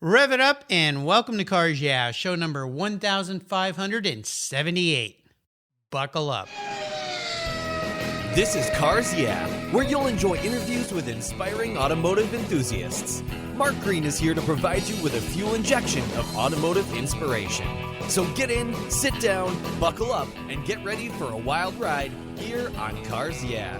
Rev it up and welcome to Cars Yeah, show number 1578. Buckle up. This is Cars Yeah, where you'll enjoy interviews with inspiring automotive enthusiasts. Mark Green is here to provide you with a fuel injection of automotive inspiration. So get in, sit down, buckle up, and get ready for a wild ride here on Cars Yeah.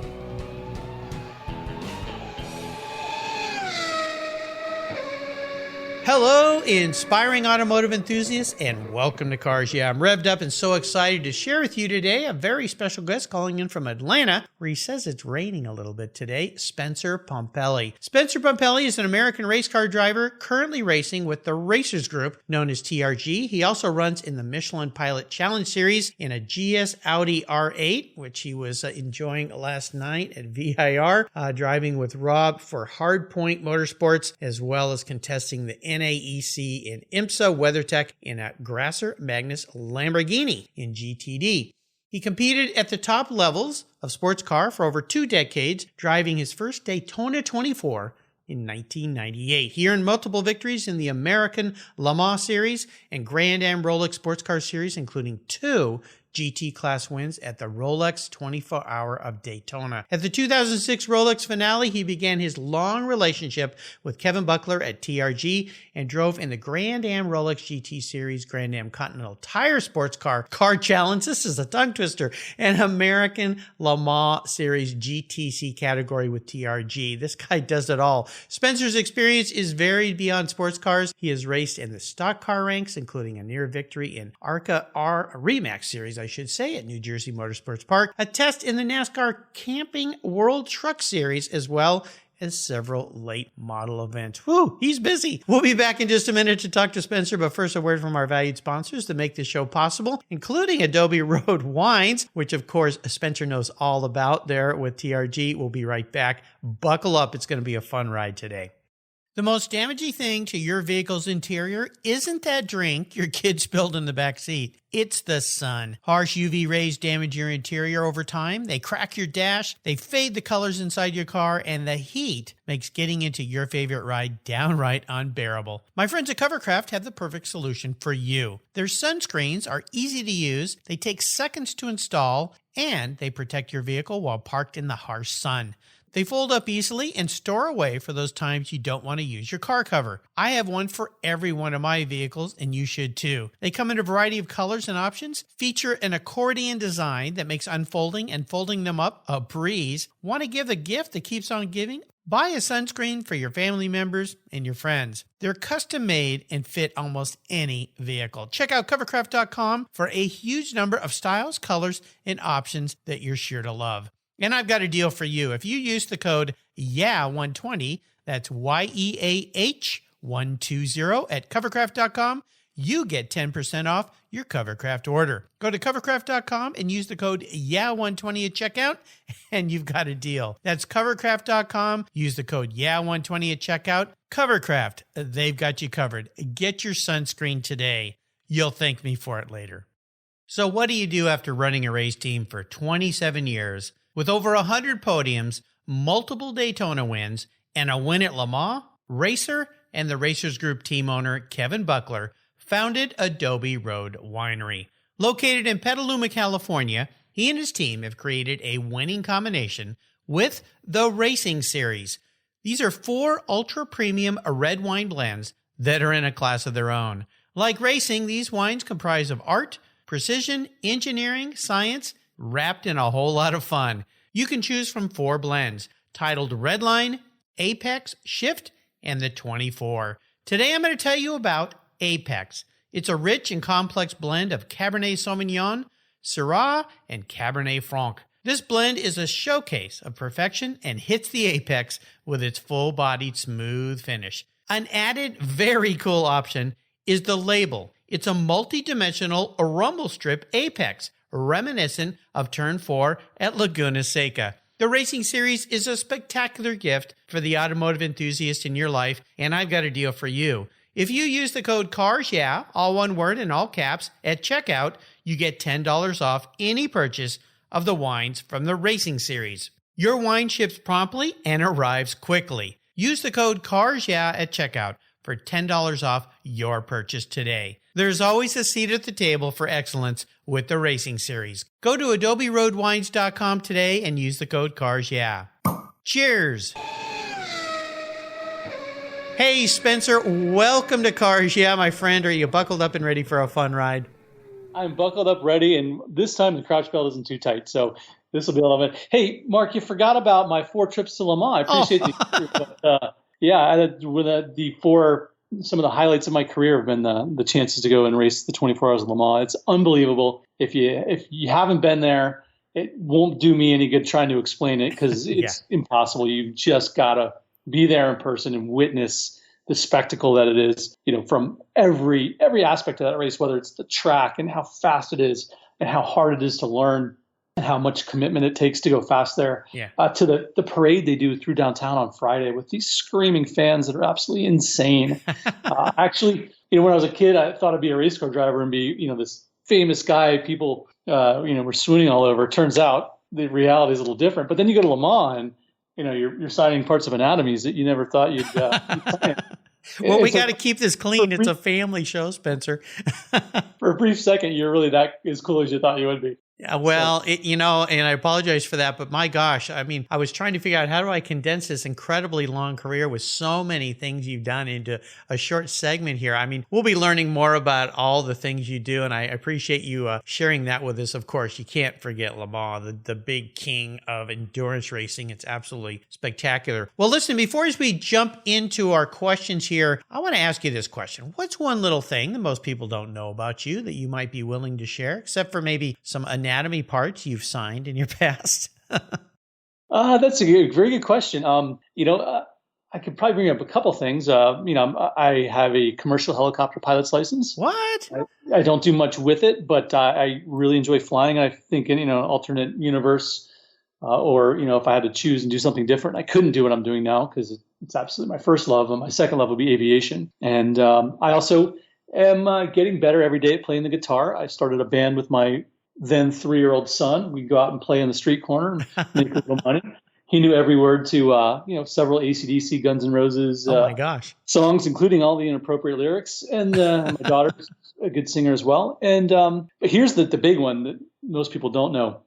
Hello, inspiring automotive enthusiasts, and welcome to Cars Yeah. I'm revved up and so excited to share with you today a very special guest calling in from Atlanta, where he says it's raining a little bit today, Spencer Pumpelly. Spencer Pumpelly is an American race car driver currently racing with the Racers Group, known as TRG. He also runs in the Michelin Pilot Challenge Series in a GS Audi R8, which he was enjoying last night at VIR, driving with Rob for Hardpoint Motorsports, as well as contesting the NAEC and IMSA Weathertech in a Grasser Magnus Lamborghini in GTD. He competed at the top levels of sports car for over 2 decades, driving his first Daytona 24 in 1998. He earned multiple victories in the American Le Mans Series and Grand Am Rolex Sports Car Series, including 2 GT class wins at the Rolex 24 Hour of Daytona. At the 2006 Rolex finale, he began his long relationship with Kevin Buckler at TRG and drove in the Grand Am Rolex GT Series, Grand Am Continental Tire Sports Car Challenge, this is a tongue twister, and American Le Mans Series GTC category with TRG. This guy does it all. Spencer's experience is varied beyond sports cars. He has raced in the stock car ranks, including a near victory in ARCA R Remax Series, I should say, at New Jersey Motorsports Park, a test in the NASCAR Camping World Truck Series, as well as several late model events. Whew, he's busy. We'll be back in just a minute to talk to Spencer, but first a word from our valued sponsors that make this show possible, including Adobe Road Wines, which of course Spencer knows all about there with TRG. We'll be right back. Buckle up. It's going to be a fun ride today. The most damaging thing to your vehicle's interior isn't that drink your kid spilled in the back seat. It's the sun. Harsh UV rays damage your interior over time. They crack your dash, they fade the colors inside your car, and the heat makes getting into your favorite ride downright unbearable. My friends at Covercraft have the perfect solution for you. Their sunscreens are easy to use, they take seconds to install, and they protect your vehicle while parked in the harsh sun. They fold up easily and store away for those times you don't want to use your car cover. I have one for every one of my vehicles, and you should too. They come in a variety of colors and options, feature an accordion design that makes unfolding and folding them up a breeze. Want to give a gift that keeps on giving? Buy a sunscreen for your family members and your friends. They're custom made and fit almost any vehicle. Check out covercraft.com for a huge number of styles, colors, and options that you're sure to love. And I've got a deal for you. If you use the code YEAH120, that's YEAH120 at covercraft.com, you get 10% off your Covercraft order. Go to covercraft.com and use the code YEAH120 at checkout, and you've got a deal. That's covercraft.com. Use the code YEAH120 at checkout. Covercraft, they've got you covered. Get your sunscreen today. You'll thank me for it later. So what do you do after running a race team for 27 years? With over 100 podiums, multiple Daytona wins, and a win at Le Mans, Racer and the Racers Group team owner Kevin Buckler founded Adobe Road Winery. Located in Petaluma, California, he and his team have created a winning combination with the Racing Series. These are 4 ultra-premium red wine blends that are in a class of their own. Like racing, these wines comprise of art, precision, engineering, science, wrapped in a whole lot of fun. You can choose from 4 blends, titled Redline, Apex, Shift, and the 24. Today I'm going to tell you about Apex. It's a rich and complex blend of Cabernet Sauvignon, Syrah, and Cabernet Franc. This blend is a showcase of perfection and hits the apex with its full-bodied, smooth finish. An added, very cool option is the label. It's a multi-dimensional rumble strip apex, reminiscent of Turn 4 at Laguna Seca. The Racing Series is a spectacular gift for the automotive enthusiast in your life, and I've got a deal for you. If you use the code CARSYEAH, all one word in all caps, at checkout, you get $10 off any purchase of the wines from the Racing Series. Your wine ships promptly and arrives quickly. Use the code CARSYEAH at checkout for $10 off your purchase today. There's always a seat at the table for excellence with the Racing Series. Go to adoberoadwines.com today and use the code CARSYEAH. Cheers! Hey, Spencer, welcome to Cars Yeah, my friend. Are you buckled up and ready for a fun ride? I'm buckled up, ready, and this time the crouch belt isn't too tight, so this will be a little bit. Hey, Mark, you forgot about my 4 trips to Le Mans. I appreciate some of the highlights of my career have been the chances to go and race the 24 Hours of Le Mans. It's unbelievable. If you haven't been there, it won't do me any good trying to explain it because it's impossible. You just gotta be there in person and witness the spectacle that it is, from every aspect of that race, whether it's the track and how fast it is and how hard it is to learn and how much commitment it takes to go fast there, to the parade they do through downtown on Friday with these screaming fans that are absolutely insane. Actually, when I was a kid, I thought I'd be a race car driver and be, this famous guy people, were swooning all over. It turns out the reality is a little different. But then you go to Le Mans and, you're signing parts of anatomies that you never thought you'd sign. Well, we got to keep this clean. It's a family show, Spencer. For a brief second, you're really that as cool as you thought you would be. Yeah, well, and I apologize for that, but my gosh, I mean, I was trying to figure out how do I condense this incredibly long career with so many things you've done into a short segment here. I mean, we'll be learning more about all the things you do, and I appreciate you sharing that with us. Of course, you can't forget Le Mans, the big king of endurance racing. It's absolutely spectacular. Well, listen, before we jump into our questions here, I want to ask you this question. What's one little thing that most people don't know about you that you might be willing to share, except for maybe some anatomy parts you've signed in your past? That's a very good question. I could probably bring up a couple things. I have a commercial helicopter pilot's license. What? I don't do much with it, but I really enjoy flying. I think in an alternate universe, or if I had to choose and do something different, I couldn't do what I'm doing now because it's absolutely my first love. And my second love would be aviation. And I also am getting better every day at playing the guitar. I started a band with my then 3-year-old son. We go out and play in the street corner and make a little money. He knew every word to several AC/DC, Guns N' Roses my gosh, songs, including all the inappropriate lyrics. And my daughter's a good singer as well. And but here's the big one that most people don't know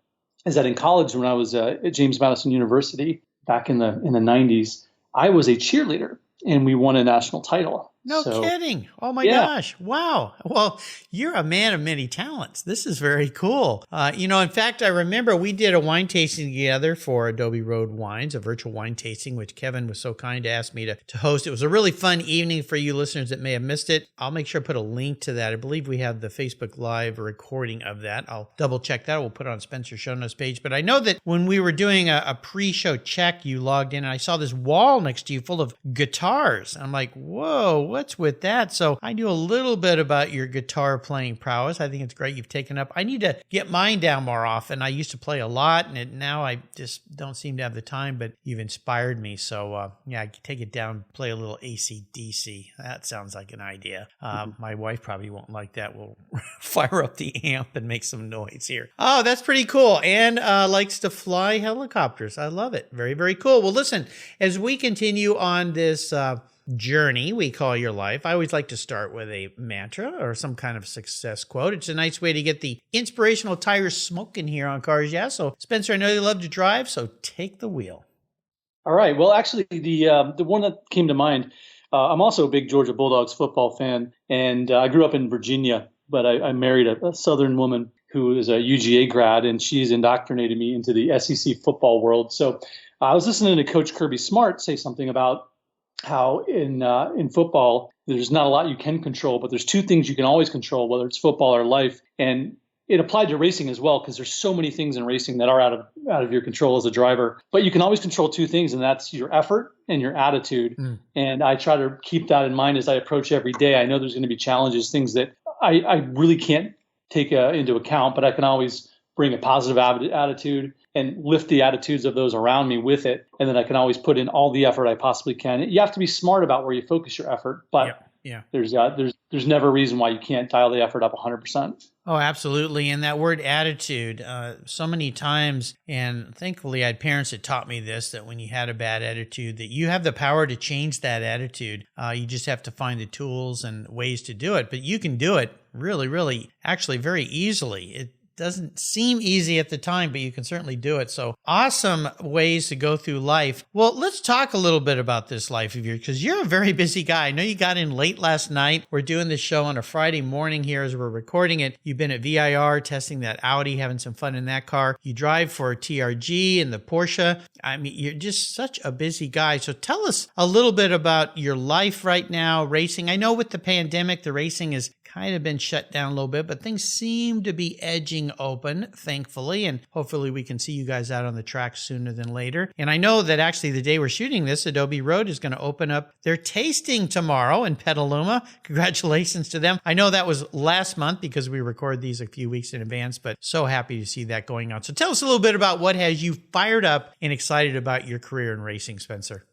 is that in college, when I was at James Madison University back in the 90s, I was a cheerleader and we won a national title. No kidding. Oh my gosh. Wow. Well, you're a man of many talents. This is very cool. In fact, I remember we did a wine tasting together for Adobe Road Wines, a virtual wine tasting, which Kevin was so kind to ask me to host. It was a really fun evening for you listeners that may have missed it. I'll make sure I put a link to that. I believe we have the Facebook Live recording of that. I'll double check that. We'll put it on Spencer's show notes page. But I know that when we were doing a pre-show check, you logged in and I saw this wall next to you full of guitars. I'm like, whoa, what's with that? So I knew a little bit about your guitar playing prowess. I think it's great you've taken up. I need to get mine down more often. I used to play a lot and now I just don't seem to have the time, but you've inspired me. So I take it down, play a little AC/DC. That sounds like an idea. My wife probably won't like that. We'll fire up the amp and make some noise here. Oh, that's pretty cool. And likes to fly helicopters. I love it. Very, very cool. Well, listen, as we continue on this journey we call your life, I always like to start with a mantra or some kind of success quote. It's a nice way to get the inspirational tires smoking here on Cars Yeah. So Spencer, I know you love to drive, so take the wheel. All right. Well, actually, the one that came to mind, I'm also a big Georgia Bulldogs football fan, and I grew up in Virginia, but I married a Southern woman who is a UGA grad, and she's indoctrinated me into the SEC football world. So I was listening to Coach Kirby Smart say something about how in football, there's not a lot you can control, but there's 2 things you can always control, whether it's football or life. And it applied to racing as well, because there's so many things in racing that are out of your control as a driver. But you can always control 2 things, and that's your effort and your attitude. And I try to keep that in mind as I approach every day. I know there's going to be challenges, things that I really can't take into account, but I can always bring a positive attitude and lift the attitudes of those around me with it. And then I can always put in all the effort I possibly can. You have to be smart about where you focus your effort, but there's never a reason why you can't dial the effort up 100%. Oh, absolutely. And that word attitude, so many times, and thankfully I had parents that taught me this, that when you had a bad attitude, that you have the power to change that attitude. You just have to find the tools and ways to do it, but you can do it really, really, actually very easily. It doesn't seem easy at the time, but you can certainly do it. So awesome ways to go through life. Well, let's talk a little bit about this life of yours, because you're a very busy guy. I know you got in late last night. We're doing this show on a Friday morning here as we're recording it. You've been at VIR testing that Audi, having some fun in that car. You drive for TRG and the Porsche. I mean, you're just such a busy guy. So tell us a little bit about your life right now, racing. I know with the pandemic, the racing has kind of been shut down a little bit, but things seem to be edging open, thankfully, and hopefully we can see you guys out on the track sooner than later. And I know that actually the day we're shooting this, Adobe Road is going to open up their tasting tomorrow in Petaluma. Congratulations to them. I know that was last month because we record these a few weeks in advance, but so happy to see that going on. So tell us a little bit about what has you fired up and excited about your career in racing, Spencer.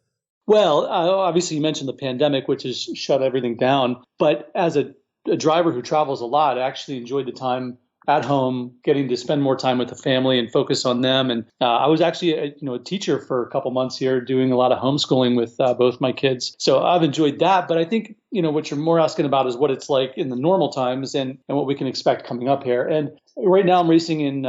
Well, obviously you mentioned the pandemic, which has shut everything down, but as a driver who travels a lot, I actually enjoyed the time at home, getting to spend more time with the family and focus on them. And I was actually a teacher for a couple months here, doing a lot of homeschooling with both my kids. So I've enjoyed that. But I think, what you're more asking about is what it's like in the normal times and what we can expect coming up here. And right now I'm racing in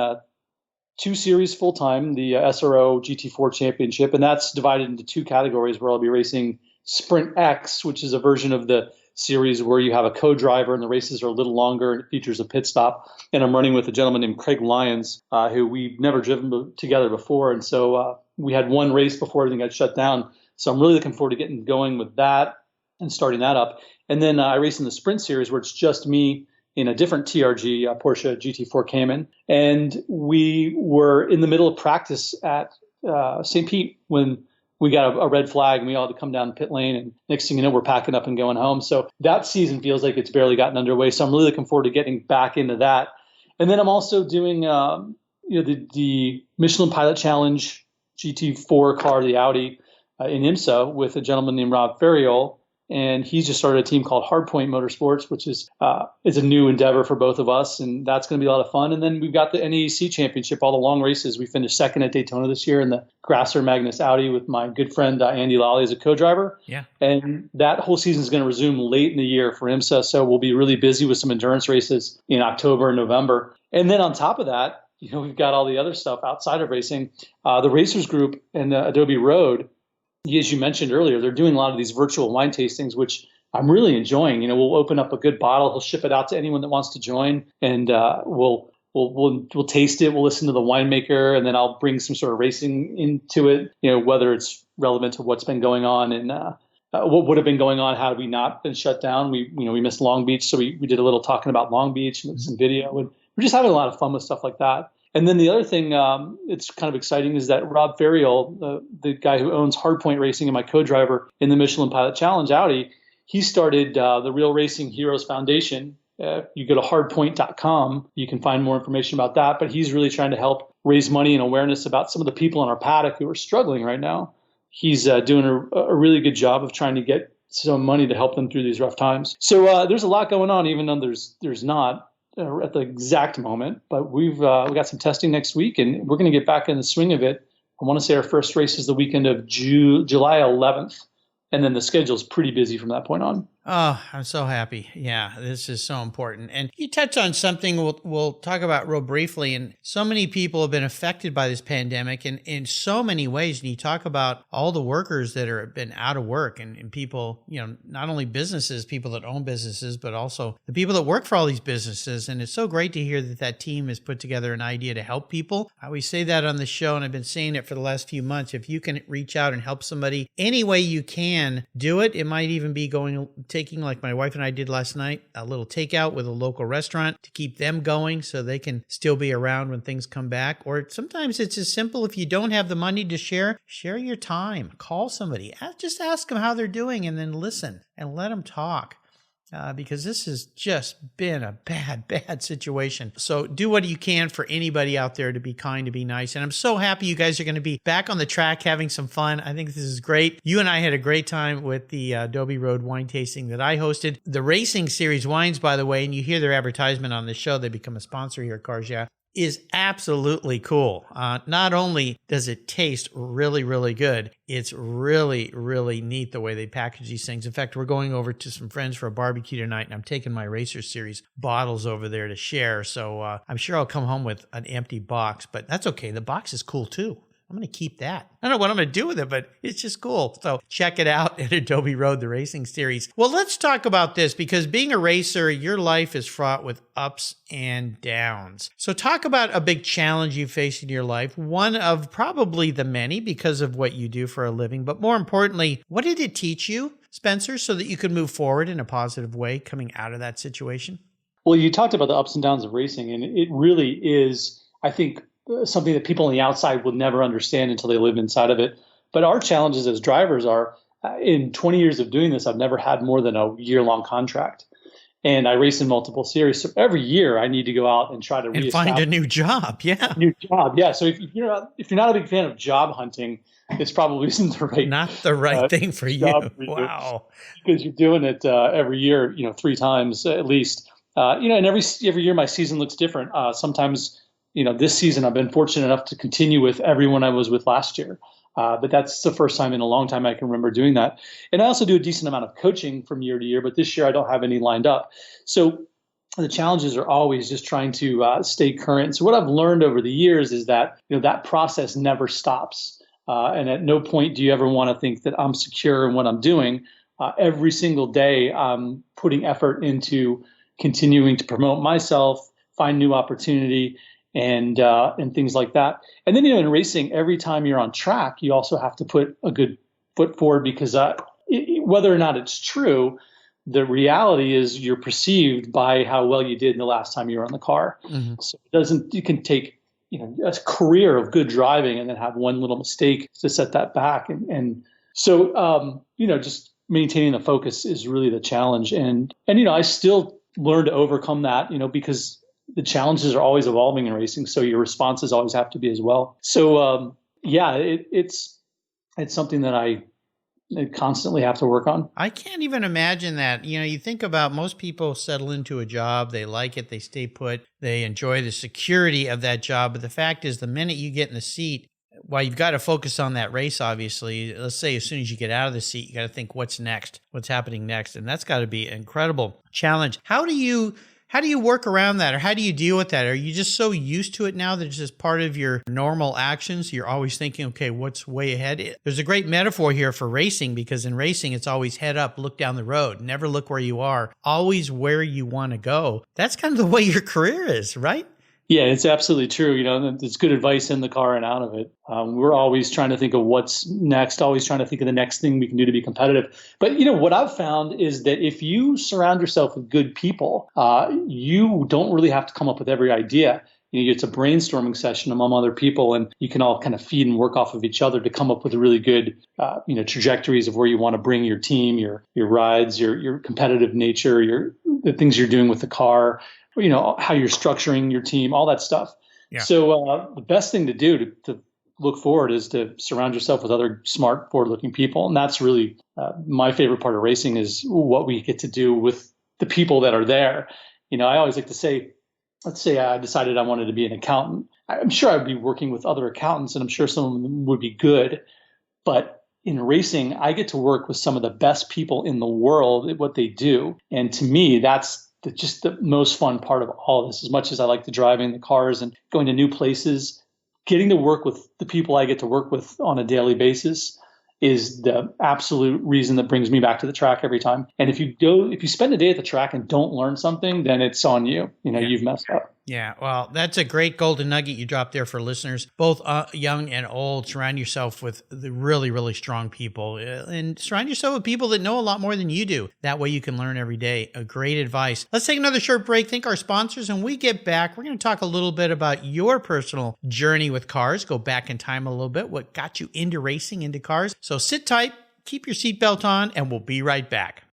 two series full time, the SRO GT4 Championship. And that's divided into two categories where I'll be racing Sprint X, which is a version of the series where you have a co-driver and the races are a little longer and it features a pit stop. And I'm running with a gentleman named Craig Lyons, who we've never driven together before. And so we had one race before everything got shut down. So I'm really looking forward to getting going with that and starting that up. And then I race in the Sprint series where it's just me in a different TRG, Porsche GT4 Cayman. And we were in the middle of practice at St. Pete when we got a red flag and we all had to come down the pit lane. And next thing you know, we're packing up and going home. So that season feels like it's barely gotten underway. So I'm really looking forward to getting back into that. And then I'm also doing, the Michelin Pilot Challenge GT4 car, the Audi, in IMSA with a gentleman named Rob Ferriol. And he's just started a team called Hardpoint Motorsports, which is a new endeavor for both of us. And that's going to be a lot of fun. And then we've got the NAEC Championship, all the long races. We finished second at Daytona this year in the Grasser Magnus Audi with my good friend Andy Lally as a co-driver. Yeah. And that whole season is going to resume late in the year for IMSA. So we'll be really busy with some endurance races in October and November. And then on top of that, we've got all the other stuff outside of racing. The Racers Group and Adobe Road, as you mentioned earlier, they're doing a lot of these virtual wine tastings, which I'm really enjoying. We'll open up a good bottle. He'll ship it out to anyone that wants to join, and we'll taste it. We'll listen to the winemaker, and then I'll bring some sort of racing into it. Whether it's relevant to what's been going on and what would have been going on had we not been shut down. We missed Long Beach, so we did a little talking about Long Beach and some video, and we're just having a lot of fun with stuff like that. And then the other thing it's kind of exciting is that Rob Ferriol, the guy who owns Hardpoint Racing and my co-driver in the Michelin Pilot Challenge Audi, he started the Real Racing Heroes Foundation. You go to hardpoint.com. You can find more information about that. But he's really trying to help raise money and awareness about some of the people in our paddock who are struggling right now. He's doing a really good job of trying to get some money to help them through these rough times. So there's a lot going on, even though there's not at the exact moment, but we got some testing next week and we're going to get back in the swing of it. I want to say our first race is the weekend of July 11th. And then the schedule is pretty busy from that point on. Oh, I'm so happy. Yeah, this is so important. And you touched on something we'll talk about real briefly. And so many people have been affected by this pandemic in so many ways. And you talk about all the workers that have been out of work and people, not only businesses, people that own businesses, but also the people that work for all these businesses. And it's so great to hear that team has put together an idea to help people. I always say that on the show, and I've been saying it for the last few months. If you can reach out and help somebody any way you can, do it. It might even be taking, like my wife and I did last night, a little takeout with a local restaurant to keep them going so they can still be around when things come back. Or sometimes it's as simple, if you don't have the money to share your time. Call somebody. Just ask them how they're doing and then listen and let them talk. because this has just been a bad, bad situation. So do what you can for anybody out there to be kind, to be nice. And I'm so happy you guys are going to be back on the track having some fun. I think this is great. You and I had a great time with the Adobe Road wine tasting that I hosted. The Racing Series wines, by the way, and you hear their advertisement on the show, they become a sponsor here at Cars Yeah, is absolutely cool. Not only does it taste really, really good, it's really, really neat the way they package these things. In fact, we're going over to some friends for a barbecue tonight, and I'm taking my Racer Series bottles over there to share. So I'm sure I'll come home with an empty box, but that's okay. The box is cool too. I'm going to keep that. I don't know what I'm going to do with it, but it's just cool. So check it out at Adobe Road, the Racing Series. Well, let's talk about this, because being a racer, your life is fraught with ups and downs. So talk about a big challenge you faced in your life, one of probably the many because of what you do for a living. But more importantly, what did it teach you, Spencer, so that you could move forward in a positive way coming out of that situation? Well, you talked about the ups and downs of racing, and it really is, I think, something that people on the outside will never understand until they live inside of it. But our challenges as drivers are, in 20 years of doing this, I've never had more than a year-long contract. And I race in multiple series. So every year I need to go out and try to find a new job. Yeah. New job. Yeah. So if you're not a big fan of job hunting, this probably isn't the right thing for you. Wow. Because you're doing it every year, 3 times at least. And every year my season looks different. Sometimes, this season I've been fortunate enough to continue with everyone I was with last year. But that's the first time in a long time I can remember doing that. And I also do a decent amount of coaching from year to year, but this year I don't have any lined up. So the challenges are always just trying to stay current. So what I've learned over the years is that, that process never stops. And at no point do you ever want to think that I'm secure in what I'm doing. Every single day I'm putting effort into continuing to promote myself, find new opportunity, and things like that. And then, in racing, every time you're on track, you also have to put a good foot forward, because whether or not it's true, the reality is you're perceived by how well you did in the last time you were on the car. Mm-hmm. So you can take, a career of good driving and then have one little mistake to set that back. And so, just maintaining the focus is really the challenge. And I still learn to overcome that, because the challenges are always evolving in racing, so your responses always have to be as well. So, it's something that I constantly have to work on. I can't even imagine that. You think about most people settle into a job, they like it, they stay put, they enjoy the security of that job. But the fact is, the minute you get in the seat, while you've got to focus on that race, obviously, let's say as soon as you get out of the seat, you got to think what's next, what's happening next. And that's got to be an incredible challenge. How do you work around that, or how do you deal with that? Are you just so used to it now that it's just part of your normal actions? You're always thinking, okay, what's way ahead? There's a great metaphor here for racing, because in racing, it's always head up, look down the road, never look where you are, always where you want to go. That's kind of the way your career is, right? Yeah, it's absolutely true. It's good advice in the car and out of it. We're always trying to think of what's next, always trying to think of the next thing we can do to be competitive. But, what I've found is that if you surround yourself with good people, you don't really have to come up with every idea. It's a brainstorming session among other people, and you can all kind of feed and work off of each other to come up with really good, trajectories of where you want to bring your team, your rides, your competitive nature, the things you're doing with the car, how you're structuring your team, all that stuff. Yeah. So the best thing to do to look forward is to surround yourself with other smart, forward-looking people. And that's really my favorite part of racing, is what we get to do with the people that are there. I always like to say, let's say I decided I wanted to be an accountant. I'm sure I'd be working with other accountants, and I'm sure some of them would be good. But in racing, I get to work with some of the best people in the world at what they do. And to me, that's just the most fun part of all of this. As much as I like to driving the cars and going to new places, getting to work with the people I get to work with on a daily basis is the absolute reason that brings me back to the track every time. And if you spend a day at the track and don't learn something, then it's on you. You've messed up. Yeah, well, that's a great golden nugget you dropped there for listeners, both young and old. Surround yourself with the really, really strong people, and surround yourself with people that know a lot more than you do. That way you can learn every day. Great advice. Let's take another short break, thank our sponsors, and when we get back, we're going to talk a little bit about your personal journey with cars, go back in time a little bit, what got you into racing, into cars. So sit tight, keep your seatbelt on, and we'll be right back.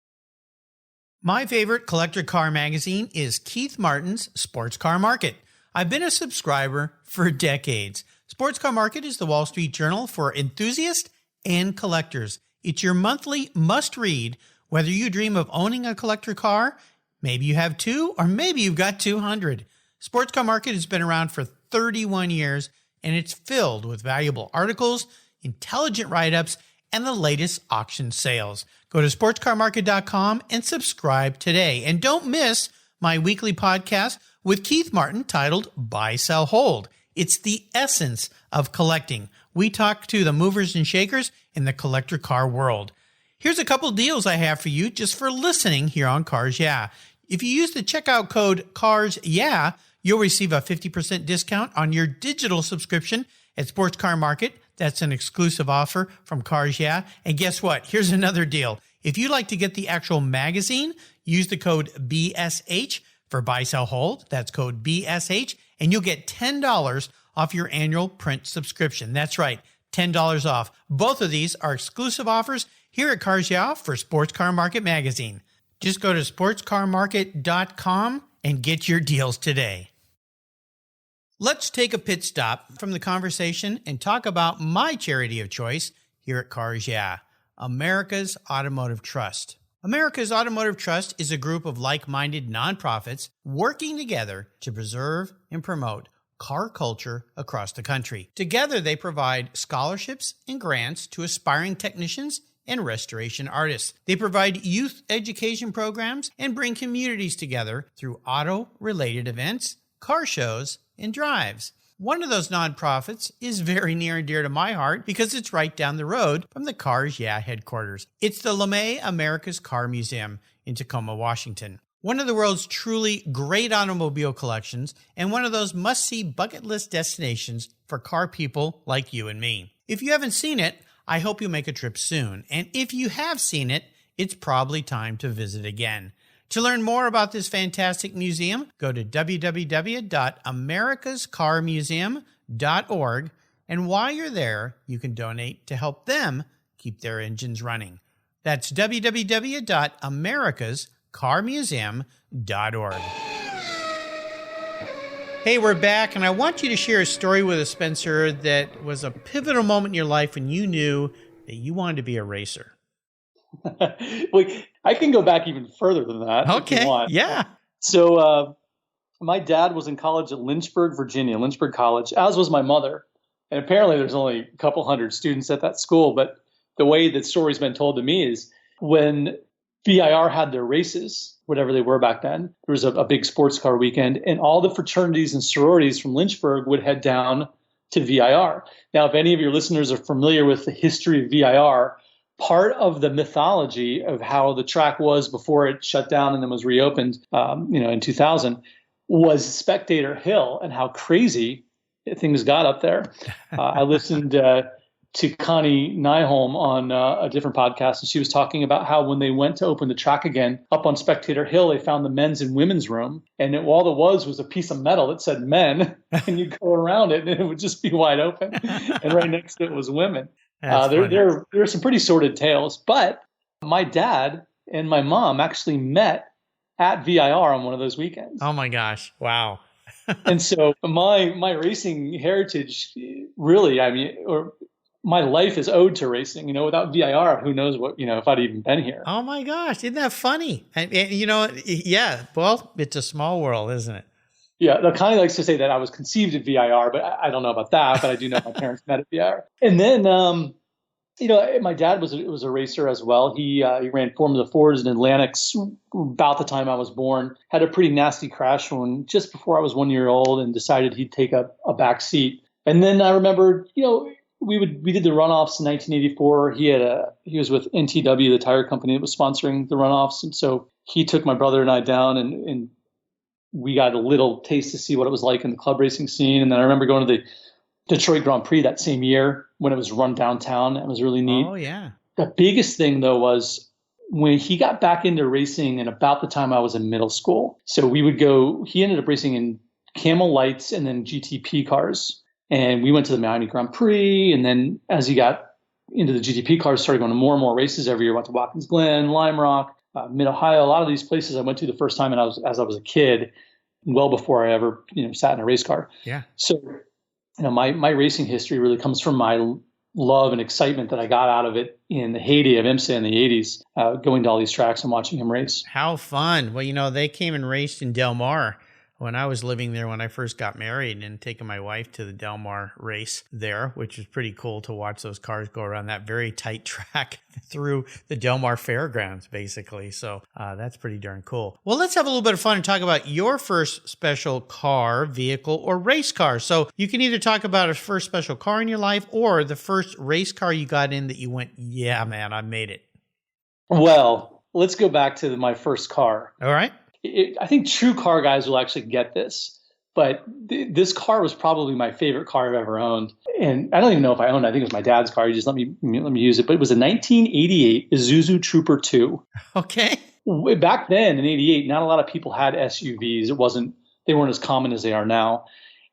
My favorite collector car magazine is Keith Martin's Sports Car Market. I've been a subscriber for decades. Sports Car Market is the Wall Street Journal for enthusiasts and collectors. It's your monthly must-read, whether you dream of owning a collector car, maybe you have two, or maybe you've got 200. Sports Car Market has been around for 31 years, and it's filled with valuable articles, intelligent write-ups, and the latest auction sales. Go to sportscarmarket.com and subscribe today. And don't miss my weekly podcast with Keith Martin titled Buy, Sell, Hold. It's the essence of collecting. We talk to the movers and shakers in the collector car world. Here's a couple deals I have for you just for listening here on Cars Yeah. If you use the checkout code Cars Yeah, you'll receive a 50% discount on your digital subscription at Sports Car Market. That's an exclusive offer from Cars Yeah. And guess what? Here's another deal. If you'd like to get the actual magazine, use the code BSH for Buy, Sell, Hold. That's code BSH, and you'll get $10 off your annual print subscription. That's right, $10 off. Both of these are exclusive offers here at Cars Yeah for Sports Car Market magazine. Just go to sportscarmarket.com and get your deals today. Let's take a pit stop from the conversation and talk about my charity of choice here at Cars Yeah, America's Automotive Trust. America's Automotive Trust is a group of like-minded nonprofits working together to preserve and promote car culture across the country. Together, they provide scholarships and grants to aspiring technicians and restoration artists. They provide youth education programs and bring communities together through auto-related events, car shows, and drives. One of those nonprofits is very near and dear to my heart because it's right down the road from the Cars Yeah headquarters. It's the LeMay America's Car Museum in Tacoma, Washington. One of the world's truly great automobile collections and one of those must-see bucket list destinations for car people like you and me. If you haven't seen it, I hope you'll make a trip soon. And if you have seen it, it's probably time to visit again. To learn more about this fantastic museum, go to www.americascarmuseum.org. And while you're there, you can donate to help them keep their engines running. That's www.americascarmuseum.org. Hey, we're back, and I want you to share a story with us, Spencer, that was a pivotal moment in your life when you knew that you wanted to be a racer. Well, I can go back even further than that. Okay. If you want. Yeah. So my dad was in college at Lynchburg, Virginia, Lynchburg College, as was my mother. And apparently there's only a couple hundred students at that school. But the way that story's been told to me is when VIR had their races, whatever they were back then, there was a big sports car weekend, and all the fraternities and sororities from Lynchburg would head down to VIR. Now, if any of your listeners are familiar with the history of VIR, part of the mythology of how the track was before it shut down and then was reopened, in 2000, was Spectator Hill and how crazy things got up there. I listened to Connie Nyholm on a different podcast, and she was talking about how when they went to open the track again up on Spectator Hill, they found the men's and women's room, and all it was a piece of metal that said men, and you go around it and it would just be wide open, and right next to it was women. There are some pretty sordid tales, but my dad and my mom actually met at VIR on one of those weekends. Oh my gosh. Wow. And so my racing heritage really, or my life is owed to racing. Without VIR, who knows what, if I'd even been here. Oh my gosh. Isn't that funny? Yeah. Well, it's a small world, isn't it? Yeah, Connie likes to say that I was conceived at VIR, but I don't know about that. But I do know my parents met at VIR. And then, my dad was a racer as well. He ran Formula Fords and Atlantics about the time I was born. Had a pretty nasty crash when just before I was 1 year old, and decided he'd take a back seat. And then I remember, we did the runoffs in 1984. He was with NTW, the tire company that was sponsoring the runoffs, and so he took my brother and I down and we got a little taste to see what it was like in the club racing scene. And then I remember going to the Detroit Grand Prix that same year when it was run downtown. It was really neat. Oh, yeah. The biggest thing, though, was when he got back into racing and about the time I was in middle school. So he ended up racing in Camel Lights and then GTP cars. And we went to the Miami Grand Prix. And then as he got into the GTP cars, started going to more and more races every year. Went to Watkins Glen, Lime Rock. Mid-Ohio, a lot of these places I went to the first time as I was a kid, well before I ever, sat in a race car. Yeah. So, my racing history really comes from my love and excitement that I got out of it in the heyday of IMSA in the 80s, going to all these tracks and watching him race. How fun. Well, they came and raced in Del Mar when I was living there when I first got married, and taking my wife to the Del Mar race there, which was pretty cool to watch those cars go around that very tight track through the Del Mar fairgrounds, basically. So that's pretty darn cool. Well, let's have a little bit of fun and talk about your first special car, vehicle, or race car. So you can either talk about a first special car in your life or the first race car you got in that you went, yeah, man, I made it. Well, let's go back to my first car. All right. I think true car guys will actually get this, but this car was probably my favorite car I've ever owned. And I don't even know if I owned it. I think it was my dad's car. He just let me use it. But it was a 1988 Isuzu Trooper 2. Okay. Back then in 88, not a lot of people had SUVs. They weren't as common as they are now.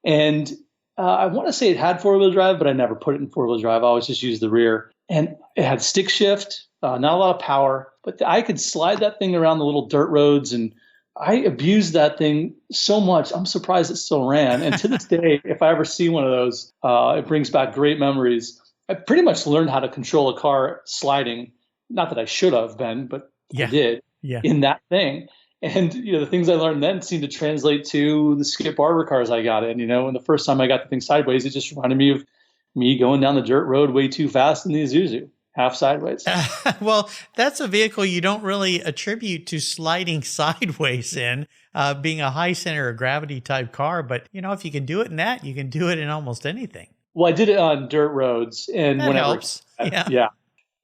And I want to say it had four-wheel drive, but I never put it in four-wheel drive. I always just used the rear. And it had stick shift, not a lot of power, but I could slide that thing around the little dirt roads, and I abused that thing so much. I'm surprised it still ran. And to this day, if I ever see one of those, it brings back great memories. I pretty much learned how to control a car sliding. Not that I should have been, but I did in that thing. And, the things I learned then seemed to translate to the Skip Barber cars I got in. And the first time I got the thing sideways, it just reminded me of me going down the dirt road way too fast in the Isuzu. Half sideways. Well, that's a vehicle you don't really attribute to sliding sideways in, being a high center of gravity type car. But, if you can do it in that, you can do it in almost anything. Well, I did it on dirt roads. And that helps. Yeah.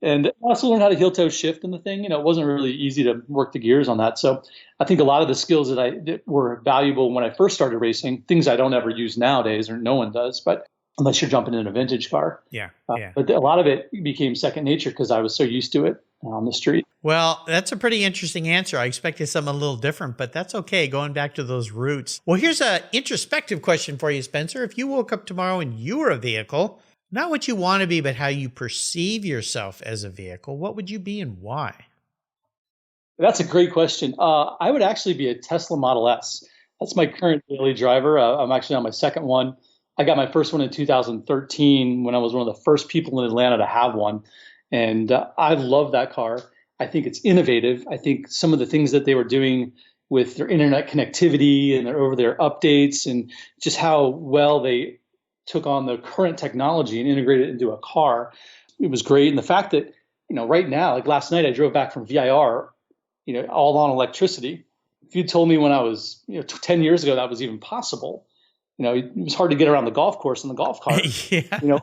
And I also learned how to heel toe shift in the thing. It wasn't really easy to work the gears on that. So I think a lot of the skills that were valuable when I first started racing, things I don't ever use nowadays, or no one does, but unless you're jumping in a vintage car. Yeah. But a lot of it became second nature because I was so used to it on the street. Well, that's a pretty interesting answer. I expected something a little different, but that's okay, going back to those roots. Well, here's an introspective question for you, Spencer. If you woke up tomorrow and you were a vehicle, not what you want to be, but how you perceive yourself as a vehicle, what would you be and why? That's a great question. I would actually be a Tesla Model S. That's my current daily driver. I'm actually on my second one. I got my first one in 2013 when I was one of the first people in Atlanta to have one. And I love that car. I think it's innovative. I think some of the things that they were doing with their internet connectivity and over their updates, and just how well they took on the current technology and integrated it into a car, it was great. And the fact that, right now, like last night, I drove back from VIR, all on electricity. If you told me when I was, 10 years ago that was even possible, it was hard to get around the golf course in the golf cart,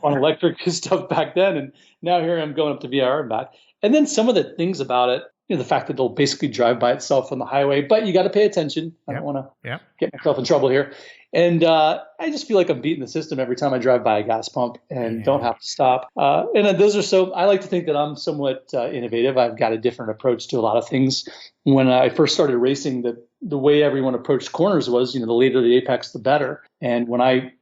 on electric stuff back then. And now here I'm going up to VIR and back. And then some of the things about it, the fact that they'll basically drive by itself on the highway, but you got to pay attention. I don't want to get myself in trouble here. And I just feel like I'm beating the system every time I drive by a gas pump and don't have to stop. And I like to think that I'm somewhat innovative. I've got a different approach to a lot of things. When I first started racing, the way everyone approached corners was, the later the apex, the better. And when I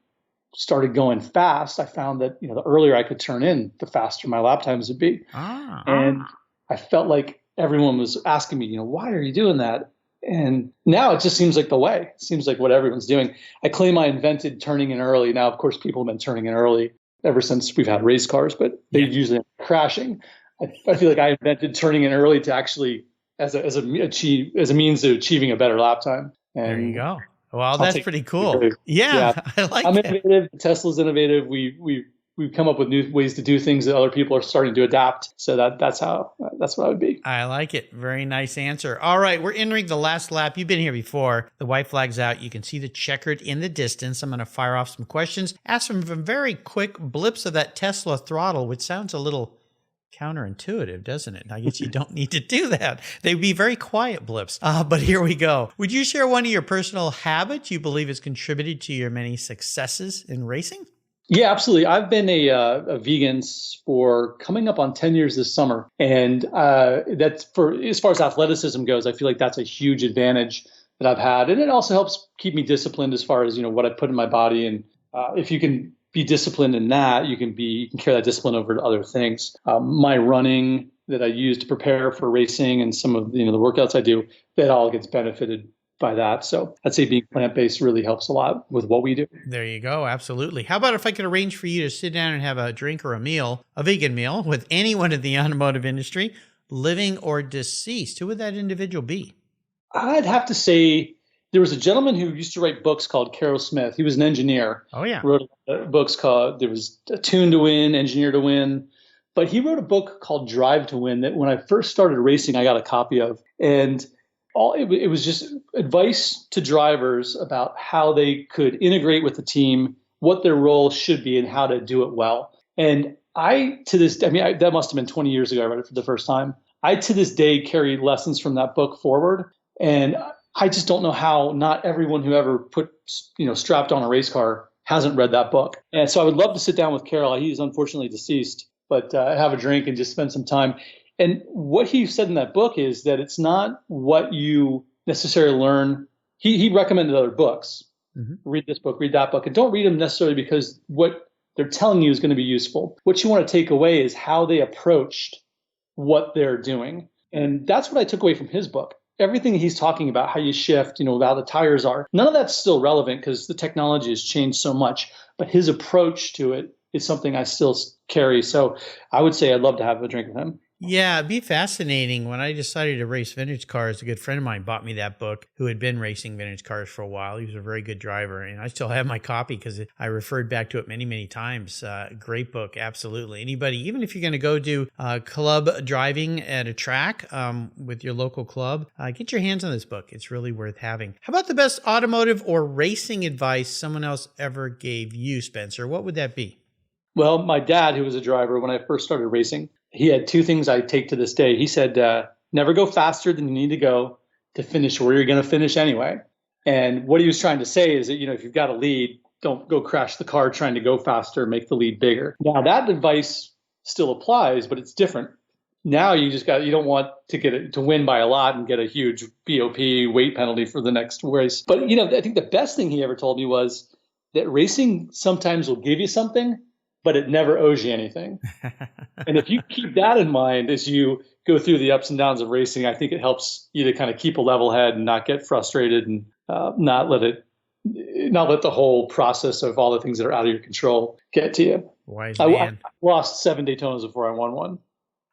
started going fast, I found that, the earlier I could turn in, the faster my lap times would be. And I felt like everyone was asking me, why are you doing that? And now it just seems like the way. It seems like what everyone's doing. I claim I invented turning in early. Now, of course, people have been turning in early ever since we've had race cars, but they usually end up crashing. I feel like I invented turning in early to actually as a means of achieving a better lap time. And there you go. Well, that's pretty cool. Yeah, I like it. I'm innovative. Tesla's innovative. We've come up with new ways to do things that other people are starting to adapt. So that's what I would be. I like it. Very nice answer. All right, we're entering the last lap. You've been here before. The white flag's out. You can see the checkered in the distance. I'm going to fire off some questions. Ask some very quick blips of that Tesla throttle, which sounds a little counterintuitive, doesn't it? I guess you don't need to do that. They'd be very quiet blips. But here we go. Would you share one of your personal habits you believe has contributed to your many successes in racing? Yeah, absolutely. I've been a vegan for coming up on 10 years this summer. And that's as far as athleticism goes, I feel like that's a huge advantage that I've had. And it also helps keep me disciplined as far as, what I put in my body. And if you can be disciplined in that, you can carry that discipline over to other things. My running that I use to prepare for racing and some of the workouts I do, that all gets benefited by that. So I'd say being plant-based really helps a lot with what we do. There you go. Absolutely. How about if I could arrange for you to sit down and have a drink or a meal, a vegan meal, with anyone in the automotive industry, living or deceased? Who would that individual be? I'd have to say there was a gentleman who used to write books called Carol Smith. He was an engineer. Oh, yeah. Wrote books called, there was Tune to Win, Engineer to Win. But he wrote a book called Drive to Win that when I first started racing, I got a copy of. And it was just advice to drivers about how they could integrate with the team, what their role should be, and how to do it well. And that must have been 20 years ago I read it for the first time. I, to this day, carry lessons from that book forward. And I just don't know how not everyone who ever strapped on a race car hasn't read that book. And so I would love to sit down with Carol. He's unfortunately deceased, but have a drink and just spend some time. And what he said in that book is that it's not what you necessarily learn. He recommended other books. Mm-hmm. Read this book, read that book, and don't read them necessarily because what they're telling you is going to be useful. What you want to take away is how they approached what they're doing. And that's what I took away from his book. Everything he's talking about, how you shift, how the tires are, none of that's still relevant because the technology has changed so much. But his approach to it is something I still carry. So I would say I'd love to have a drink with him. Yeah, it'd be fascinating. When I decided to race vintage cars, a good friend of mine bought me that book who had been racing vintage cars for a while. He was a very good driver, and I still have my copy because I referred back to it many, many times. Great book, absolutely. Anybody, even if you're going to go do club driving at a track with your local club, get your hands on this book. It's really worth having. How about the best automotive or racing advice someone else ever gave you, Spencer? What would that be? Well, my dad, who was a driver when I first started racing, he had two things I take to this day. He said, never go faster than you need to go to finish where you're going to finish anyway. And what he was trying to say is that, if you've got a lead, don't go crash the car trying to go faster, make the lead bigger. Now, that advice still applies, but it's different. Now you don't want to win by a lot and get a huge BOP weight penalty for the next race. But, I think the best thing he ever told me was that racing sometimes will give you something, but it never owes you anything. And if you keep that in mind as you go through the ups and downs of racing, I think it helps you to kind of keep a level head and not get frustrated and not let the whole process of all the things that are out of your control get to you. Wise man. I lost 7 Daytonas before I won one.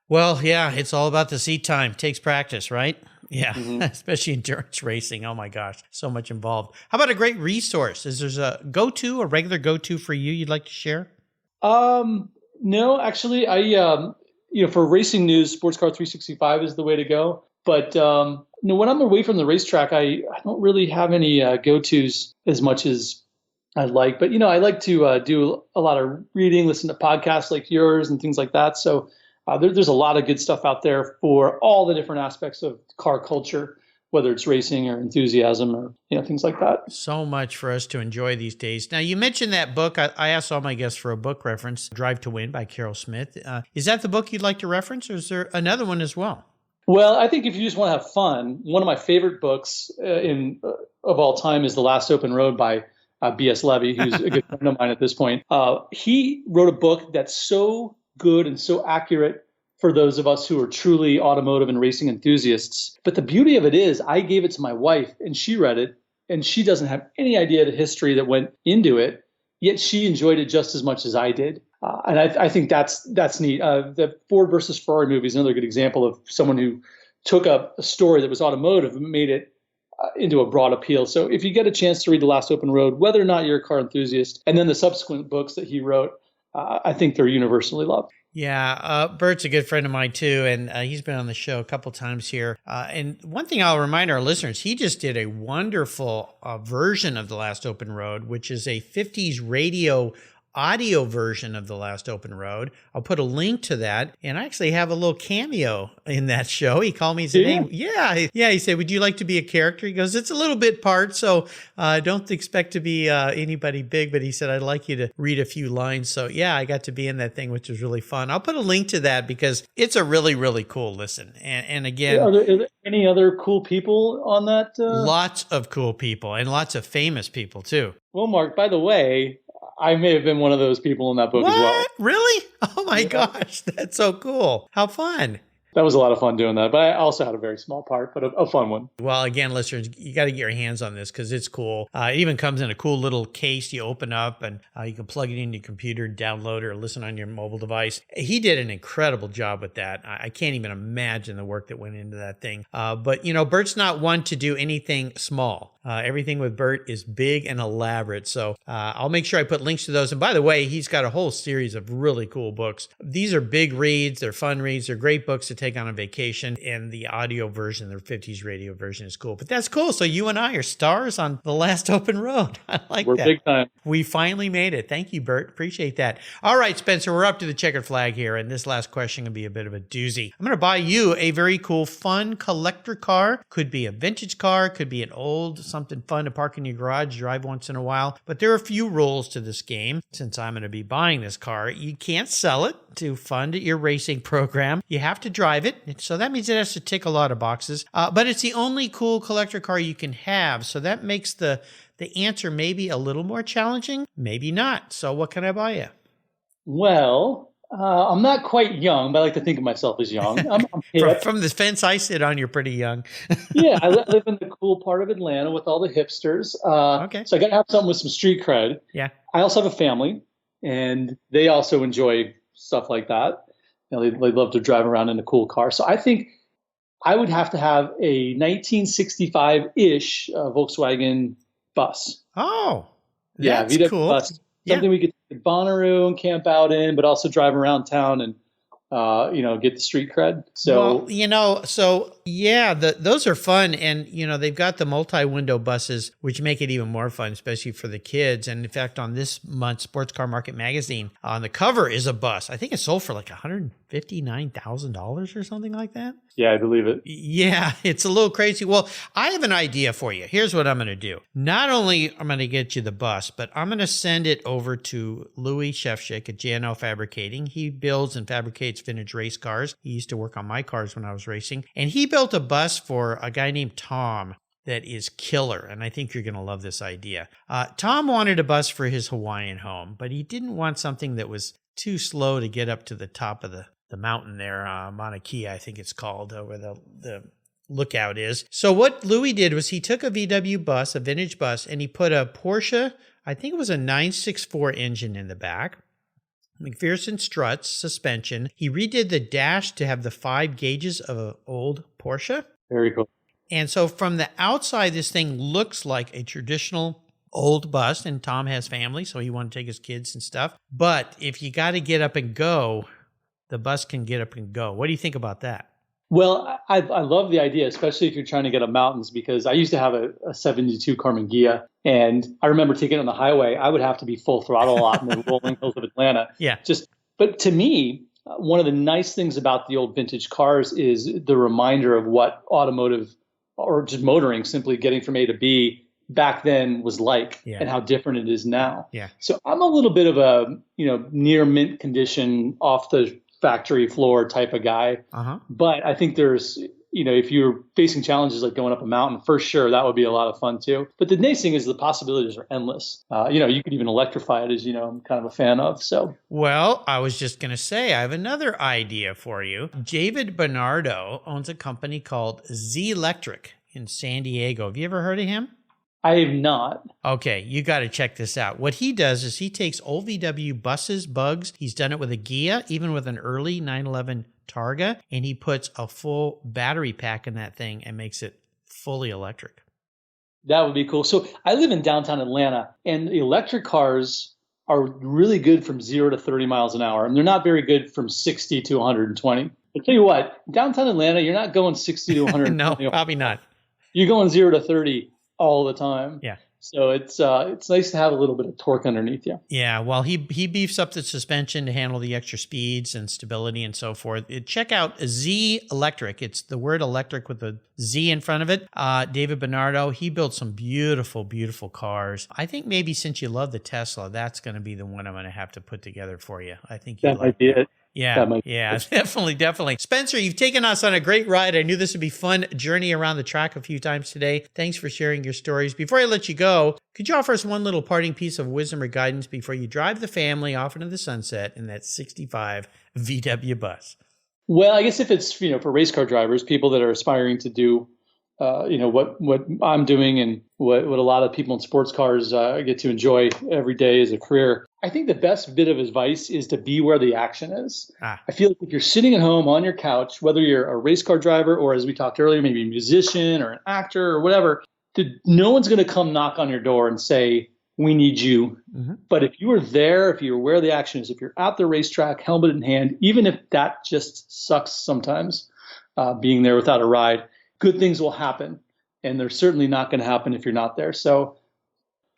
Well, yeah, it's all about the seat time. It takes practice, right? Yeah, especially endurance racing. Oh my gosh, so much involved. How about a great resource? Is there a regular go-to for you you'd like to share? No, actually, for racing news, Sports Car 365 is the way to go. But, when I'm away from the racetrack, I don't really have any go-tos as much as I'd like. But, I like to do a lot of reading, listen to podcasts like yours and things like that. So there's a lot of good stuff out there for all the different aspects of car culture, whether it's racing or enthusiasm or things like that. So much for us to enjoy these days. Now, you mentioned that book. I asked all my guests for a book reference, Drive to Win by Carol Smith. Is that the book you'd like to reference, or is there another one as well? Well, I think if you just want to have fun, one of my favorite books of all time is The Last Open Road by B.S. Levy, who's a good friend of mine at this point. He wrote a book that's so good and so accurate for those of us who are truly automotive and racing enthusiasts. But the beauty of it is I gave it to my wife and she read it and she doesn't have any idea the history that went into it, yet she enjoyed it just as much as I did. And I think that's neat. The Ford versus Ferrari movie is another good example of someone who took a story that was automotive and made it into a broad appeal. So if you get a chance to read The Last Open Road, whether or not you're a car enthusiast, and then the subsequent books that he wrote, I think they're universally loved. Yeah, Bert's a good friend of mine too, and he's been on the show a couple times here. And one thing I'll remind our listeners, he just did a wonderful version of The Last Open Road, which is a 50s radio audio version of The Last Open Road. I'll put a link to that. And I actually have a little cameo in that show. He called me and said, hey, he said, would you like to be a character? He goes, it's a little bit part, so don't expect to be anybody big. But he said, I'd like you to read a few lines. So yeah, I got to be in that thing, which was really fun. I'll put a link to that because it's a really, really cool listen. And again, are there any other cool people on that? Lots of cool people and lots of famous people too. Well, Mark, by the way, I may have been one of those people in that book as well. Really? Oh my gosh, that's so cool. How fun. That was a lot of fun doing that. But I also had a very small part, but a fun one. Well, again, listeners, you got to get your hands on this because it's cool. It even comes in a cool little case you open up, and you can plug it into your computer, download it, or listen on your mobile device. He did an incredible job with that. I can't even imagine the work that went into that thing. But, Bert's not one to do anything small. Everything with Bert is big and elaborate. So I'll make sure I put links to those. And by the way, he's got a whole series of really cool books. These are big reads. They're fun reads. They're great books to take on a vacation. And the audio version, the 50s radio version is cool. But that's cool. So you and I are stars on the last open road. I like We're that. big time. We finally made it. Thank you, Bert. Appreciate that. All right, Spencer, we're up to the checkered flag here. And this last question can be a bit of a doozy. I'm going to buy you a very cool, fun collector car. Could be a vintage car. Could be an old, something fun to park in your garage, drive once in a while. But there are a few rules to this game. Since I'm going to be buying this car, you can't sell it to fund your racing program. You have to drive it. So that means it has to tick a lot of boxes. But it's the only cool collector car you can have. So that makes the answer maybe a little more challenging, maybe not. So what can I buy you? Well, I'm not quite young, but I like to think of myself as young. I'm hip. From the fence I sit on, you're pretty young. Yeah, I live in the cool part of Atlanta with all the hipsters. Okay. So I got to have something with some street cred. Yeah. I also have a family, and they also enjoy stuff like that. They love to drive around in a cool car. So I think I would have to have a 1965-ish Volkswagen bus. Oh, Yeah, that's VW cool. bus. Something we could take to Bonnaroo and camp out in, but also drive around town and get the street cred. So, those are fun. And, they've got the multi-window buses, which make it even more fun, especially for the kids. And in fact, on this month's Sports Car Market magazine, on the cover is a bus. I think it sold for like $159,000 or something like that. Yeah, I believe it. Yeah, it's a little crazy. Well, I have an idea for you. Here's what I'm going to do. Not only am I going to get you the bus, but I'm going to send it over to Louis Shefchik at JNL Fabricating. He builds and fabricates vintage race cars. He used to work on my cars when I was racing. And he built a bus for a guy named Tom that is killer. And I think you're going to love this idea. Tom wanted a bus for his Hawaiian home, but he didn't want something that was too slow to get up to the top of the mountain there, Mauna Kea, I think it's called, where the lookout is. So what Louis did was he took a VW bus, a vintage bus, and he put a Porsche, I think it was a 964 engine in the back, McPherson struts, suspension. He redid the dash to have the 5 gauges of an old Porsche. Very cool. And so from the outside, this thing looks like a traditional old bus, and Tom has family, so he wanted to take his kids and stuff. But if you got to get up and go, the bus can get up and go. What do you think about that? Well, I love the idea, especially if you're trying to get up mountains, because I used to have a 72 Karmann Ghia, and I remember taking it on the highway. I would have to be full throttle a lot in the rolling hills of Atlanta. Yeah. But to me, one of the nice things about the old vintage cars is the reminder of what automotive or just motoring, simply getting from A to B, back then was like, and how different it is now. Yeah. So I'm a little bit of a near mint condition, off the factory floor type of guy. But I think there's, if you're facing challenges like going up a mountain, for sure, that would be a lot of fun too. But the nice thing is the possibilities are endless. You could even electrify it, as I'm kind of a fan of. So, well, I was just going to say, I have another idea for you. David Bernardo owns a company called Z Electric in San Diego. Have you ever heard of him? I have not. Okay, you got to check this out. What he does is he takes old VW buses, bugs. He's done it with a Ghia, even with an early 911 Targa, and he puts a full battery pack in that thing and makes it fully electric. That would be cool. So I live in downtown Atlanta, and the electric cars are really good from 0 to 30 miles an hour, and they're not very good from 60 to 120. I'll tell you what, downtown Atlanta, you're not going 60 to 120. No, probably not. You're going 0 to 30 all the time. Yeah. So it's nice to have a little bit of torque underneath you. Yeah, well, he beefs up the suspension to handle the extra speeds and stability and so forth. Check out Z Electric. It's the word electric with a Z in front of it. David Bernardo, he built some beautiful, beautiful cars. I think maybe since you love the Tesla, that's going to be the one I'm going to have to put together for you. I think that might be it. Yeah, definitely. Spencer, you've taken us on a great ride. I knew this would be a fun journey around the track a few times today. Thanks for sharing your stories. Before I let you go, could you offer us one little parting piece of wisdom or guidance before you drive the family off into the sunset in that 65 VW bus? Well, I guess if it's, for race car drivers, people that are aspiring to do, what I'm doing and what a lot of people in sports cars get to enjoy every day as a career, I think the best bit of advice is to be where the action is. I feel like if you're sitting at home on your couch, whether you're a race car driver or, as we talked earlier, maybe a musician or an actor or whatever, no one's going to come knock on your door and say, we need you. Mm-hmm. But if you are there, if you're where the action is, if you're at the racetrack, helmet in hand, even if that just sucks sometimes, being there without a ride, good things will happen. And they're certainly not going to happen if you're not there. So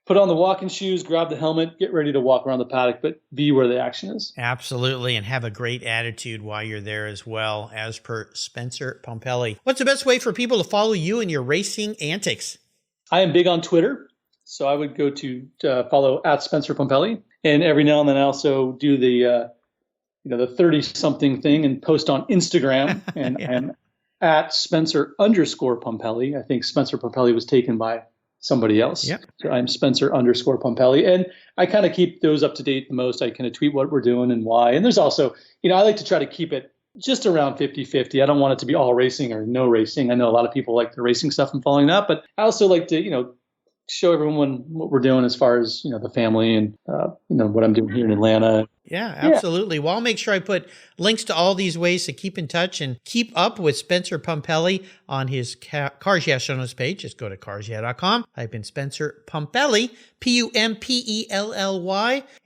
put on the walking shoes, grab the helmet, get ready to walk around the paddock, but be where the action is. Absolutely, and have a great attitude while you're there as well, as per Spencer Pumpelly. What's the best way for people to follow you and your racing antics? I am big on Twitter, so I would go to follow at Spencer Pumpelly, and every now and then I also do the 30-something thing and post on Instagram, and yeah. I'm at Spencer_Pumpelly. I think Spencer Pumpelly was taken by somebody else. Yep. So I'm Spencer_Pumpelly, and I kind of keep those up to date the most. I kind of tweet what we're doing and why, and there's also, I like to try to keep it just around 50-50. I don't want it to be all racing or no racing. I know a lot of people like the racing stuff and following that, but I also like to, show everyone what we're doing as far as, the family and, what I'm doing here in Atlanta. Yeah, absolutely. Well, I'll make sure I put links to all these ways to keep in touch and keep up with Spencer Pumpelly on his Cars Yeah show notes page. Just go to carsyeah.com, type in Spencer Pumpelly, Pumpelly,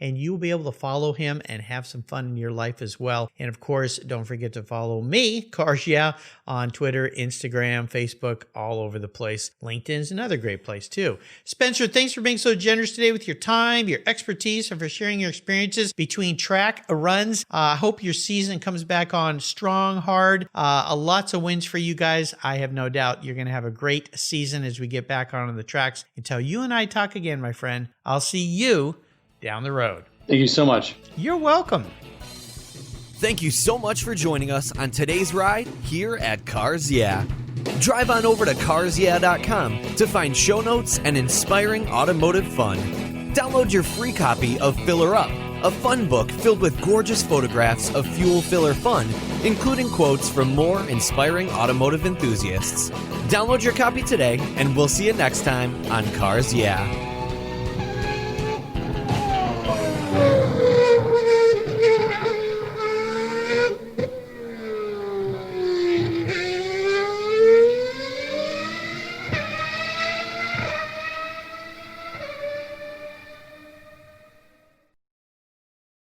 and you'll be able to follow him and have some fun in your life as well. And of course, don't forget to follow me, Cars Yeah, on Twitter, Instagram, Facebook, all over the place. LinkedIn's another great place too. Spencer, thanks for being so generous today with your time, your expertise, and for sharing your experiences between track runs. I hope your season comes back on strong, hard. Lots of wins for you guys. I have no doubt you're going to have a great season as we get back onto the tracks. Until you and I talk again, my friend, I'll see you down the road. Thank you so much. You're welcome. Thank you so much for joining us on today's ride here at Cars Yeah. Drive on over to carsyeah.com to find show notes and inspiring automotive fun. Download your free copy of Filler Up, a fun book filled with gorgeous photographs of fuel filler fun, including quotes from more inspiring automotive enthusiasts. Download your copy today, and we'll see you next time on Cars Yeah.